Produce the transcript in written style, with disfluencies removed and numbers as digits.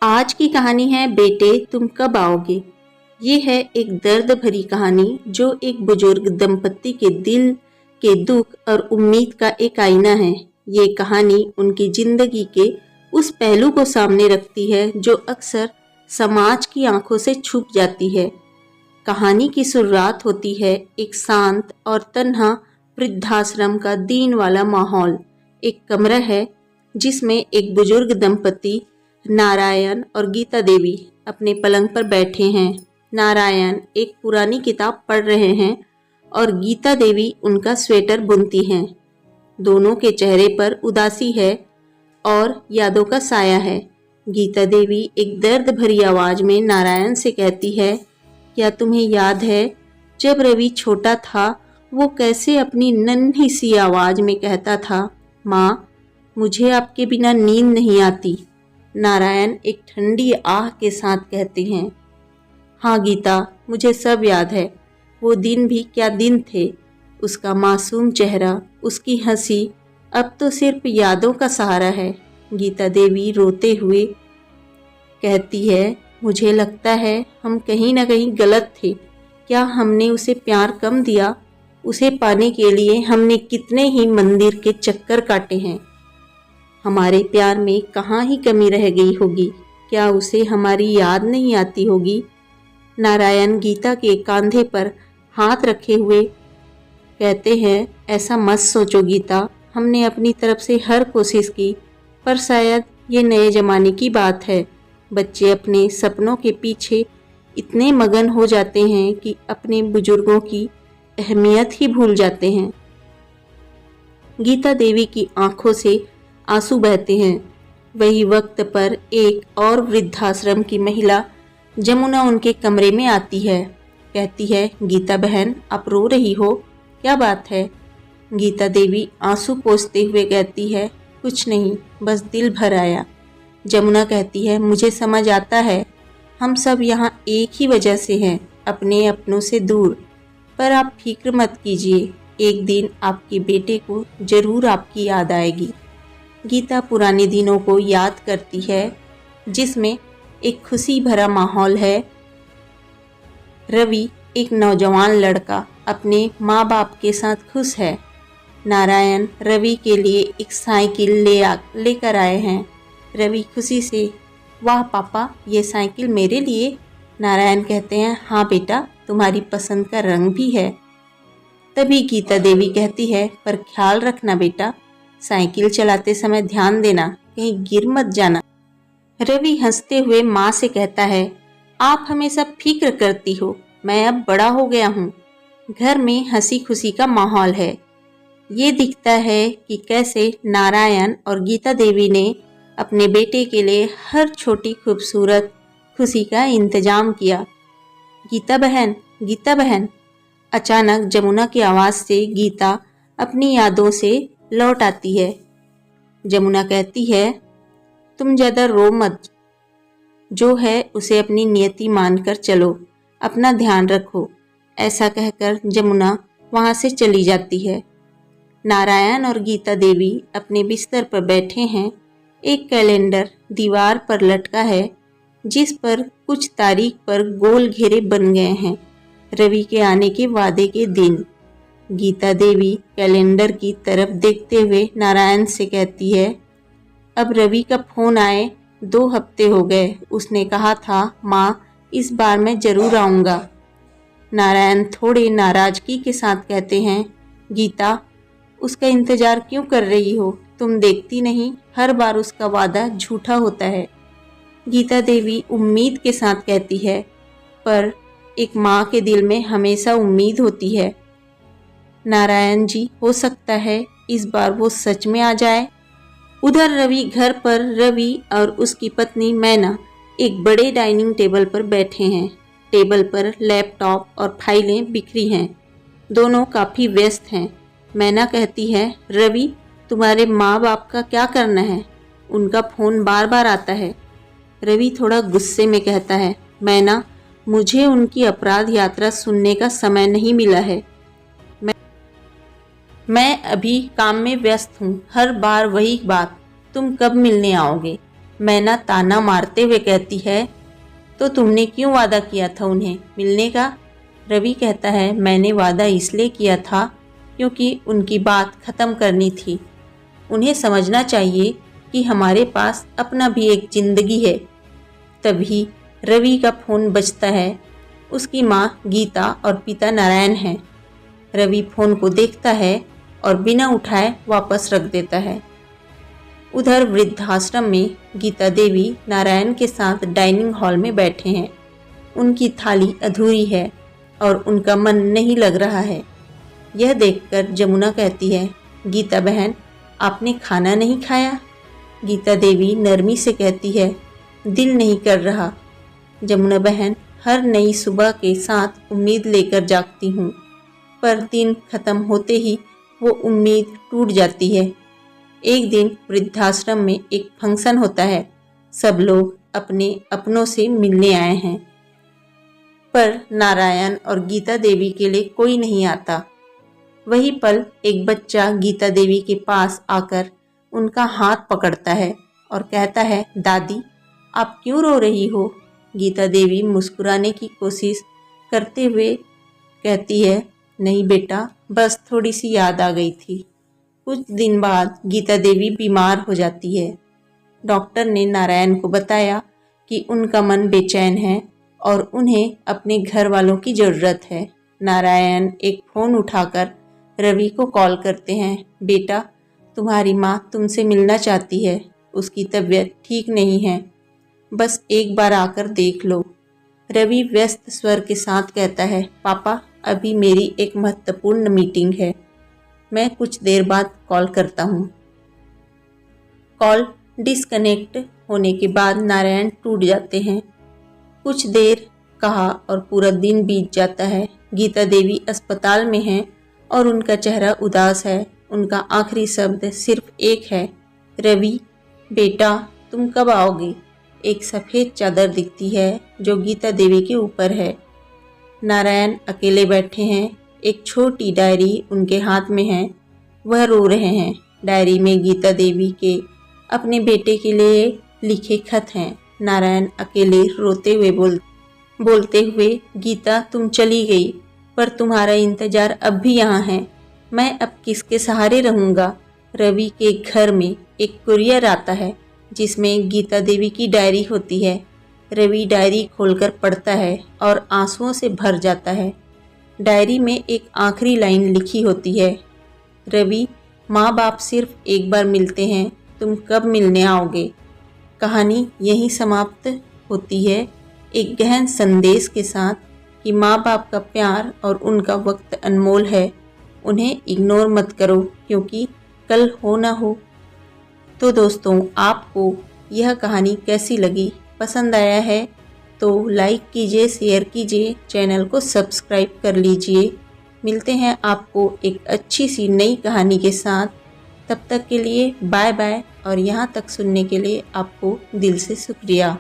आज की कहानी है बेटे तुम कब आओगे। ये है एक दर्द भरी कहानी जो एक बुजुर्ग दंपत्ति के दिल के दुख और उम्मीद का एक आईना है। ये कहानी उनकी जिंदगी के उस पहलू को सामने रखती है जो अक्सर समाज की आंखों से छुप जाती है। कहानी की शुरुआत होती है एक शांत और तन्हा वृद्धाश्रम का दीन वाला माहौल। एक कमरा है जिसमें एक बुजुर्ग दंपति नारायण और गीता देवी अपने पलंग पर बैठे हैं। नारायण एक पुरानी किताब पढ़ रहे हैं और गीता देवी उनका स्वेटर बुनती हैं। दोनों के चेहरे पर उदासी है और यादों का साया है। गीता देवी एक दर्द भरी आवाज में नारायण से कहती है, क्या तुम्हें याद है जब रवि छोटा था वो कैसे अपनी नन्ही सी आवाज में कहता था, माँ मुझे आपके बिना नींद नहीं आती। नारायण एक ठंडी आह के साथ कहते हैं, हाँ गीता मुझे सब याद है। वो दिन भी क्या दिन थे। उसका मासूम चेहरा, उसकी हंसी अब तो सिर्फ यादों का सहारा है। गीता देवी रोते हुए कहती है, मुझे लगता है हम कहीं ना कहीं गलत थे। क्या हमने उसे प्यार कम दिया। उसे पाने के लिए हमने कितने ही मंदिर के चक्कर काटे हैं। हमारे प्यार में कहाँ ही कमी रह गई होगी। क्या उसे हमारी याद नहीं आती होगी। नारायण गीता के कंधे पर हाथ रखे हुए कहते हैं, ऐसा मत सोचो गीता, हमने अपनी तरफ से हर कोशिश की, पर शायद ये नए ज़माने की बात है। बच्चे अपने सपनों के पीछे इतने मगन हो जाते हैं कि अपने बुजुर्गों की अहमियत ही भूल जाते हैं। गीता देवी की आंखों से आंसू बहते हैं। वही वक्त पर एक और वृद्धाश्रम की महिला जमुना उनके कमरे में आती है। कहती है, गीता बहन आप रो रही हो, क्या बात है। गीता देवी आंसू पोंछते हुए कहती है, कुछ नहीं, बस दिल भर आया। जमुना कहती है, मुझे समझ आता है, हम सब यहाँ एक ही वजह से हैं, अपने अपनों से दूर। पर आप फिक्र मत कीजिए, एक दिन आपके बेटे को जरूर आपकी याद आएगी। गीता पुराने दिनों को याद करती है जिसमें एक खुशी भरा माहौल है। रवि एक नौजवान लड़का अपने माँ बाप के साथ खुश है। नारायण रवि के लिए एक साइकिल लेकर आए हैं। रवि खुशी से, वाह पापा ये साइकिल मेरे लिए। नारायण कहते हैं, हाँ बेटा तुम्हारी पसंद का रंग भी है। तभी गीता देवी कहती है, पर ख्याल रखना बेटा, साइकिल चलाते समय ध्यान देना, कहीं गिर मत जाना। रवि हंसते हुए माँ से कहता है, आप हमेशा फिक्र करती हो, मैं अब बड़ा हो गया हूँ। घर में हंसी खुशी का माहौल है। ये दिखता है कि कैसे नारायण और गीता देवी ने अपने बेटे के लिए हर छोटी खूबसूरत खुशी का इंतजाम किया। गीता बहन, गीता बहन। अचानक जमुना की आवाज़ से गीता अपनी यादों से लौट आती है। जमुना कहती है, तुम ज़्यादा रो मत, जो है उसे अपनी नियति मानकर चलो, अपना ध्यान रखो। ऐसा कहकर जमुना वहाँ से चली जाती है। नारायण और गीता देवी अपने बिस्तर पर बैठे हैं। एक कैलेंडर दीवार पर लटका है जिस पर कुछ तारीख पर गोल घेरे बन गए हैं, रवि के आने के वादे के दिन। गीता देवी कैलेंडर की तरफ देखते हुए नारायण से कहती है, अब रवि का फोन आए 2 हफ्ते हो गए, उसने कहा था माँ इस बार मैं जरूर आऊँगा। नारायण थोड़े नाराजगी के साथ कहते हैं, गीता उसका इंतजार क्यों कर रही हो, तुम देखती नहीं हर बार उसका वादा झूठा होता है। गीता देवी उम्मीद के साथ कहती है, पर एक माँ के दिल में हमेशा उम्मीद होती है। नारायण जी, हो सकता है इस बार वो सच में आ जाए। उधर रवि घर पर रवि और उसकी पत्नी मैना एक बड़े डाइनिंग टेबल पर बैठे हैं। टेबल पर लैपटॉप और फाइलें बिखरी हैं। दोनों काफ़ी व्यस्त हैं। मैना कहती है, रवि तुम्हारे माँ बाप का क्या करना है, उनका फ़ोन बार बार आता है। रवि थोड़ा गुस्से में कहता है, मैना मुझे उनकी अपराध यात्रा सुनने का समय नहीं मिला है। मैं अभी काम में व्यस्त हूँ। हर बार वही बात, तुम कब मिलने आओगे। मैना ताना मारते हुए कहती है, तो तुमने क्यों वादा किया था उन्हें मिलने का? रवि कहता है, मैंने वादा इसलिए किया था क्योंकि उनकी बात ख़त्म करनी थी। उन्हें समझना चाहिए कि हमारे पास अपना भी एक ज़िंदगी है। तभी रवि का फ़ोन बजता है। उसकी माँ गीता और पिता नारायण हैं। रवि फ़ोन को देखता है और बिना उठाए वापस रख देता है। उधर वृद्धाश्रम में गीता देवी नारायण के साथ डाइनिंग हॉल में बैठे हैं। उनकी थाली अधूरी है और उनका मन नहीं लग रहा है। यह देखकर जमुना कहती है, गीता बहन, आपने खाना नहीं खाया? गीता देवी नरमी से कहती है, दिल नहीं कर रहा। जमुना बहन, हर नई सुबह के साथ उम्मीद लेकर जागती हूँ, पर दिन खत्म होते ही वो उम्मीद टूट जाती है। एक दिन वृद्धाश्रम में एक फंक्शन होता है। सब लोग अपने अपनों से मिलने आए हैं, पर नारायण और गीता देवी के लिए कोई नहीं आता। वही पल एक बच्चा गीता देवी के पास आकर उनका हाथ पकड़ता है और कहता है, दादी, आप क्यों रो रही हो? गीता देवी मुस्कुराने की कोशिश करते हुए कहती है, नहीं बेटा, बस थोड़ी सी याद आ गई थी। कुछ दिन बाद गीता देवी बीमार हो जाती है। डॉक्टर ने नारायण को बताया कि उनका मन बेचैन है और उन्हें अपने घर वालों की ज़रूरत है। नारायण एक फ़ोन उठाकर रवि को कॉल करते हैं, बेटा, तुम्हारी माँ तुमसे मिलना चाहती है। उसकी तबीयत ठीक नहीं है, बस एक बार आकर देख लो। रवि व्यस्त स्वर के साथ कहता है, पापा, अभी मेरी एक महत्वपूर्ण मीटिंग है, मैं कुछ देर बाद कॉल करता हूँ। कॉल डिस्कनेक्ट होने के बाद नारायण टूट जाते हैं। कुछ देर कहा और पूरा दिन बीत जाता है। गीता देवी अस्पताल में हैं और उनका चेहरा उदास है। उनका आखिरी शब्द सिर्फ एक है, रवि बेटा, तुम कब आओगे? एक सफ़ेद चादर दिखती है जो गीता देवी के ऊपर है। नारायण अकेले बैठे हैं। एक छोटी डायरी उनके हाथ में है। वह रो रहे हैं। डायरी में गीता देवी के अपने बेटे के लिए लिखे खत हैं। नारायण अकेले रोते हुए बोलते हुए, गीता, तुम चली गई, पर तुम्हारा इंतज़ार अब भी यहाँ है। मैं अब किसके सहारे रहूँगा? रवि के घर में एक कुरियर आता है जिसमें गीता देवी की डायरी होती है। रवि डायरी खोलकर पढ़ता है और आंसुओं से भर जाता है। डायरी में एक आखिरी लाइन लिखी होती है, रवि, माँ बाप सिर्फ एक बार मिलते हैं, तुम कब मिलने आओगे? कहानी यहीं समाप्त होती है, एक गहन संदेश के साथ कि माँ बाप का प्यार और उनका वक्त अनमोल है। उन्हें इग्नोर मत करो, क्योंकि कल हो ना हो। तो दोस्तों, आपको यह कहानी कैसी लगी? पसंद आया है तो लाइक कीजिए, शेयर कीजिए, चैनल को सब्सक्राइब कर लीजिए। मिलते हैं आपको एक अच्छी सी नई कहानी के साथ। तब तक के लिए बाय बाय, और यहाँ तक सुनने के लिए आपको दिल से शुक्रिया।